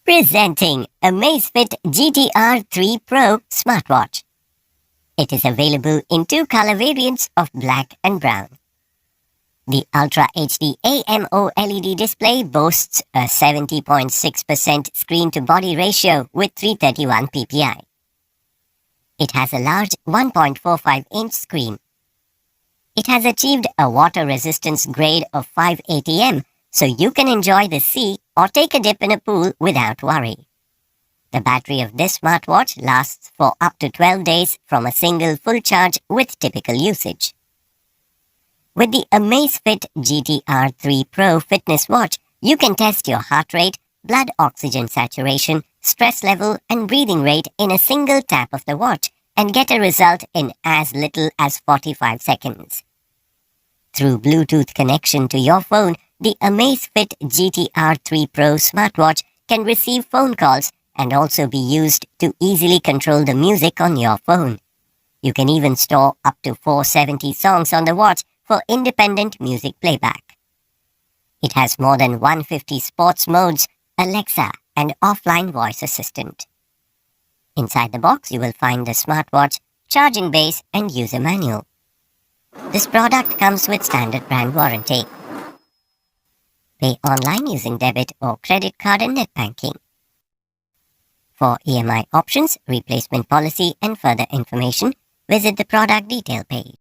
Presenting Amazfit GTR 3 Pro smartwatch. It is available in two color variants of black and brown. The Ultra HD AMOLED display boasts a 70.6% screen-to-body ratio with 331 ppi. It has a large 1.45-inch screen. It has achieved a water resistance grade of 5 ATM, so you can enjoy the sea or take a dip in a pool without worry. The battery of this smartwatch lasts for up to 12 days from a single full charge with typical usage. With the Amazfit GTR 3 Pro fitness watch, you can test your heart rate, blood oxygen saturation, stress level and breathing rate in a single tap of the watch and get a result in as little as 45 seconds. Through Bluetooth connection to your phone, the Amazfit GTR 3 Pro smartwatch can receive phone calls and also be used to easily control the music on your phone. You can even store up to 470 songs on the watch for independent music playback. It has more than 150 sports modes, Alexa, and offline voice assistant. Inside the box, you will find the smartwatch, charging base, and user manual. This product comes with standard brand warranty. Pay online using debit or credit card and net banking. For EMI options, replacement policy, and further information, visit the product detail page.